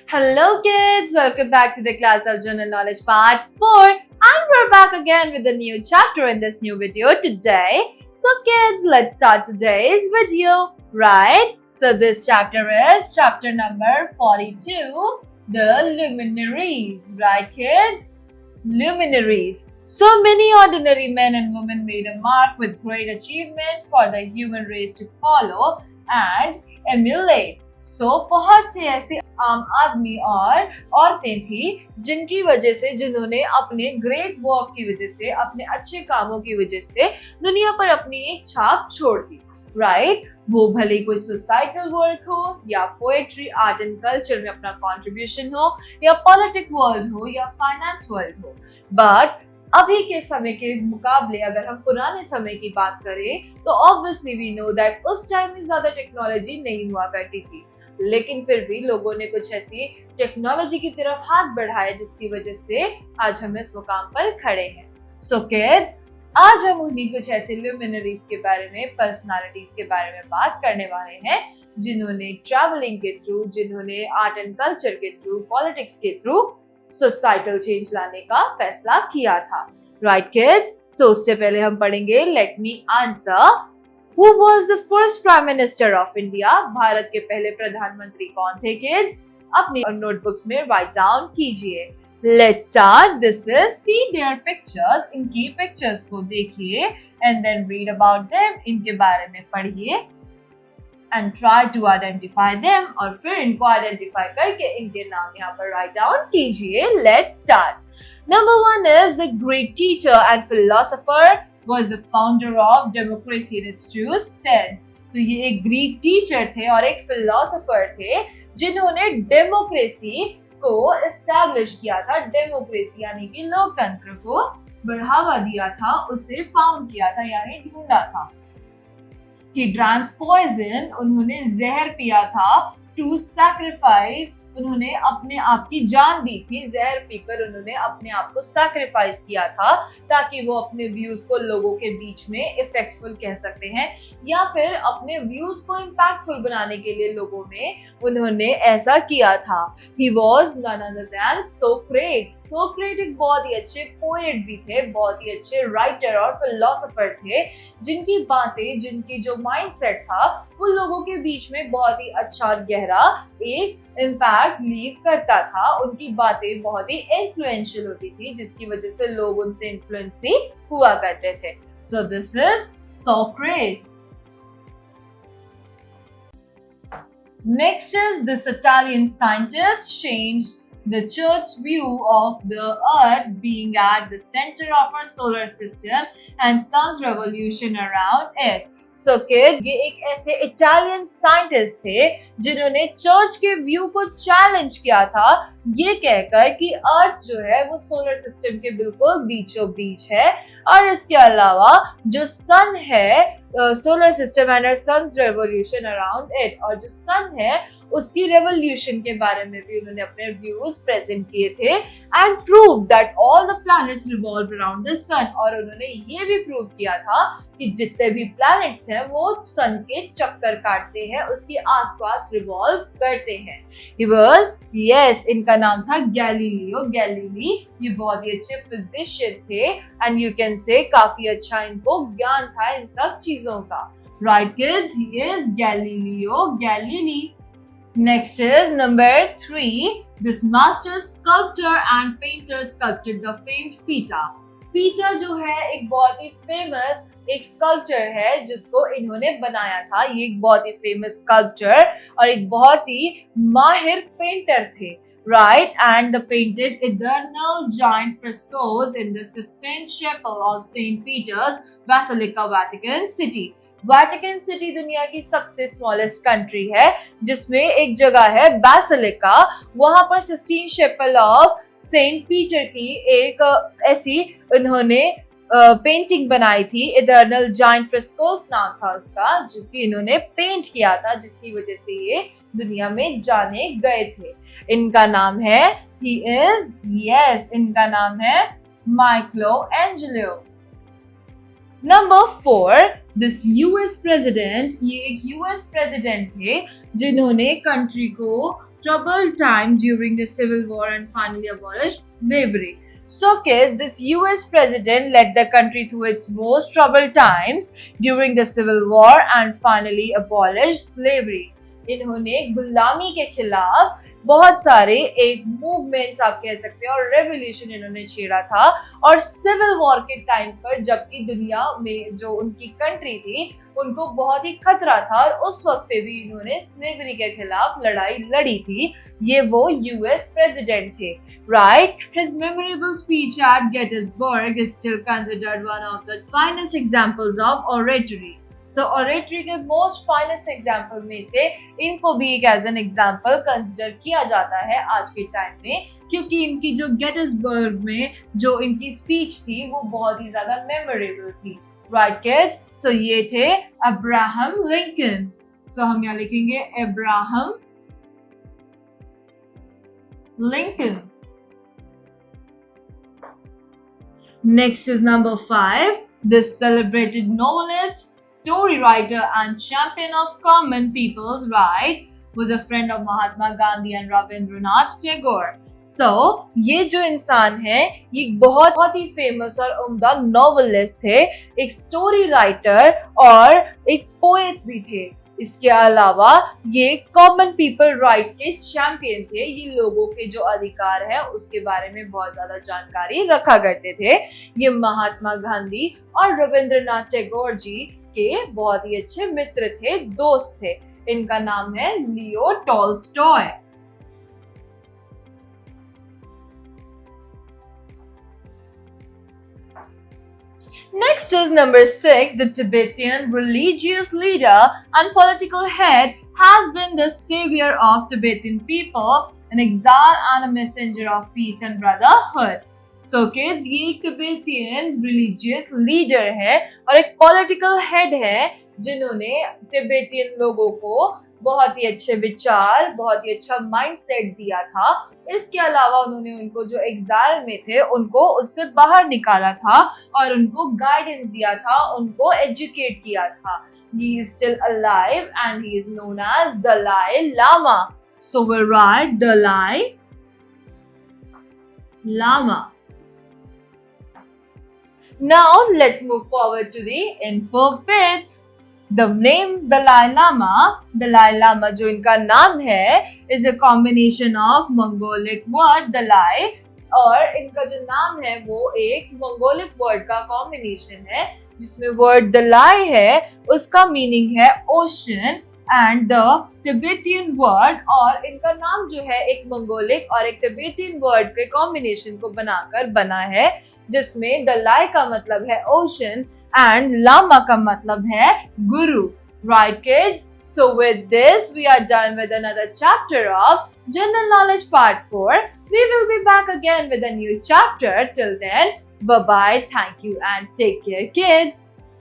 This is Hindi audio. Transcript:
Hello kids, welcome back to the class of General Knowledge part 4 and we're back again with a new chapter in this new video today. So kids, let's start today's video, right? So this chapter is chapter number 42, the luminaries, right kids? Luminaries. So many ordinary men and women made a mark with great achievements for the human race to follow and emulate. बहुत से ऐसे आम आदमी और औरतें थी जिनकी वजह से जिन्होंने अपने ग्रेट वर्क की वजह से अपने अच्छे कामों की वजह से दुनिया पर अपनी एक छाप छोड़ दी राइट वो भले कोई सोसाइटल वर्क हो या पोएट्री आर्ट एंड कल्चर में अपना कंट्रीब्यूशन हो या पॉलिटिक वर्ल्ड हो या फाइनेंस वर्ल्ड हो बट अभी के समय के मुकाबले अगर हम पुराने समय की बात करें तो ऑब्वियसली वी नो दैट उस टाइम में ज्यादा टेक्नोलॉजी नहीं हुआ करती थी लेकिन फिर भी लोगों ने कुछ ऐसी टेक्नोलॉजी की तरफ हाथ बढ़ाया जिसकी वजह से आज हम इस मुकाम पर खड़े हैं सो किड्स आज हम उन्हीं कुछ ऐसे ल्यूमिनरीज के बारे में पर्सनालिटीज के बारे में बात करने वाले हैं जिन्होंने ट्रैवलिंग के थ्रू जिन्होंने आर्ट एंड कल्चर के थ्रू पॉलिटिक्स के थ्रू सोसाइटल चेंज लाने का फैसला किया था राइट किड्स सो उससे पहले हम पढ़ेंगे let me answer Who was the first Prime Minister of India? Bharat के पहले प्रधानमंत्री कौन थे kids? अपनी नोटबुक्स में राइट डाउन कीजिए Let's start. This is see their pictures. इनकी पिक्चर्स को देखिए and then read about them. इनके बारे में पढ़िए and try to identify them और फिर इनको आइडेंटिफाई करके इनके नाम यहाँ पर राइट डाउन कीजिए Let's start. Number 1 is the Greek teacher and philosopher was the founder of democracy in its true sense. तो ये एक ग्रीक टीचर थे और एक फिलोसोफर थे जिन्होंने डेमोक्रेसी को एस्टैब्लिश किया था डेमोक्रेसी यानी कि लोकतंत्र को बढ़ावा दिया था उसे फाउंड किया था यानी ढूंढा था He drank poison उन्होंने जहर पिया था to sacrifice उन्होंने अपने आप की जान दी थी जहर पीकर उन्होंने अपने आप को सैक्रिफाइस किया था ताकि वो अपने व्यूज को लोगों के बीच में इफेक्टफुल कह सकते हैं या फिर अपने व्यूज को इम्पैक्टफुल बनाने के लिए लोगों में उन्होंने ऐसा किया था He was none other than Socrates. Socrates एक बहुत ही अच्छे पोएट भी थे बहुत ही अच्छे राइटर और फिलोसोफर थे जिनकी बातें जिनकी जो माइंडसेट था वो लोगों के बीच में बहुत ही अच्छा और गहरा एक इम्पैक्ट लीव करता था उनकी बातें बहुत ही इन्फ्लुएंशियल होती थी जिसकी वजह से लोग उनसे इन्फ्लुएंस भी हुआ करते थे so this is Socrates. Next is this Italian scientist changed the church's view of the earth being at the center of our solar system and sun's revolution around it. So kids, ये एक ऐसे इटालियन साइंटिस्ट थे जिन्होंने चर्च के व्यू को चैलेंज किया था ये कहकर कि अर्थ जो है वो सोलर सिस्टम के बिल्कुल बीचों बीच है और इसके अलावा जो सन है solar system and sun's revolution around it और जो सन है उसकी रेवोल्यूशन के बारे में भी उन्होंने अपने व्यूज प्रेजेंट किए थे and prove that all the planets revolve around the sun और उन्होंने ये भी प्रूव किया था कि जितने भी प्लैनेट्स हैं वो सन के चक्कर काटते हैं उसके आसपास रिवॉल्व करते हैं He was, yes, इनका नाम था गैलीलियो गैलीली ये बहुत ही अच्छे फिजिशियन थे एंड यू कैन से काफी अच्छा इनको ज्ञान था इन सब चीजों का right kids he is Galileo Galilei Next is number 3. This master sculptor and painter sculpted the famed Pita. Pita जो है एक बहुत ही फेमस एक स्कल्पचर है जिसको इन्होंने बनाया था ये एक बहुत ही फेमस स्कल्पचर और एक बहुत ही माहिर पेंटर थे right and the painted eternal giant frescoes in the Sistine Chapel of St. Peter's Basilica, Vatican City. Vatican city दुनिया की सबसे स्मॉलेस्ट कंट्री है जिसमें एक जगह है बैसिलिका वहां पर Sistine Chapel of Saint Peter की एक ऐसी उन्होंने पेंटिंग बनाई थी इटर्नल जायंट फ्रेस्कोस नाम था उसका जो कि इन्होंने पेंट किया था जिसकी वजह से ये दुनिया में जाने गए थे इनका नाम है इनका नाम है Michelangelo Number 4, this US president, ये एक यूएस प्रेसिडेंट थे जिन्होंने कंट्री को troubled time during the civil war and finally abolished slavery. So kids, this US president led the country through its most troubled times during the civil war and finally abolished slavery. इन्होंने गुलामी के खिलाफ बहुत सारे एक मूवमेंट्स आप कह सकते हैं और रेवोल्यूशन इन्होंने छेड़ा था, और सिविल वॉर के टाइम पर जबकि दुनिया में जो उनकी कंट्री थी उनको बहुत ही खतरा था और उस वक्त पे भी इन्होंने स्लेवरी के खिलाफ लड़ाई लड़ी थी, ये वो यूएस प्रेसिडेंट थे, right? His memorable speech at Gettysburg is still considered one of the finest examples of oratory. So oratory के मोस्ट फाइनेस्ट एग्जाम्पल में से इनको भी एक एज एन एग्जाम्पल कंसिडर किया जाता है आज के टाइम में, क्योंकि इनकी जो गेटिसबर्ग में जो इनकी स्पीच थी वो बहुत ही ज्यादा मेमोरेबल थी, राइट किड्स? सो ये थे अब्राहम लिंकन. सो हम यहाँ लिखेंगे Abraham Lincoln. Next is number 5. This celebrated novelist, story writer and champion of common people's right was a friend of Mahatma Gandhi and Rabindranath Tagore. So, ये जो इंसान है ये बहुत ही फेमस और उम्दा नॉवेलिस्ट थे, एक स्टोरी राइटर और एक पोएट भी थे. इसके अलावा ये कॉमन पीपल राइट के चैंपियन थे. ये लोगों के जो अधिकार है उसके बारे में बहुत ज्यादा जानकारी रखा करते थे. ये महात्मा गांधी और रविंद्रनाथ टैगोर जी के बहुत ही अच्छे मित्र थे, दोस्त थे. इनका नाम है Leo Tolstoy. Next is number 6. The Tibetan religious leader and political head has been the savior of Tibetan people, an exile and a messenger of peace and brotherhood. So kids, ये एक Tibetan religious leader है और एक political head है जिन्होंने तिब्बतियन लोगों को बहुत ही अच्छे विचार, बहुत ही अच्छा माइंडसेट दिया था. इसके अलावा उन्होंने उनको जो एग्जाइल में थे उनको उससे बाहर निकाला था और उनको गाइडेंस दिया था, उनको एजुकेट किया था. He is still alive and he is known as Dalai Lama. So we'll write Dalai Lama. Now let's move forward to the info bits. The name Dalai Lama जो इनका नाम है is a combination of Mongolic word Dalai, और इनका जो नाम है वो एक Mongolic word का combination है जिसमें word Dalai है उसका meaning है ocean and the Tibetan word, और इनका नाम जो है एक Mongolic और एक Tibetan word के combination को बनाकर बना है जिसमें Dalai का मतलब है ocean and Lama का मतलब है गुरु. Right kids? So with this we are done with another chapter of General Knowledge Part 4. We will be back again with a new chapter. Till then, bye bye, thank you and take care kids.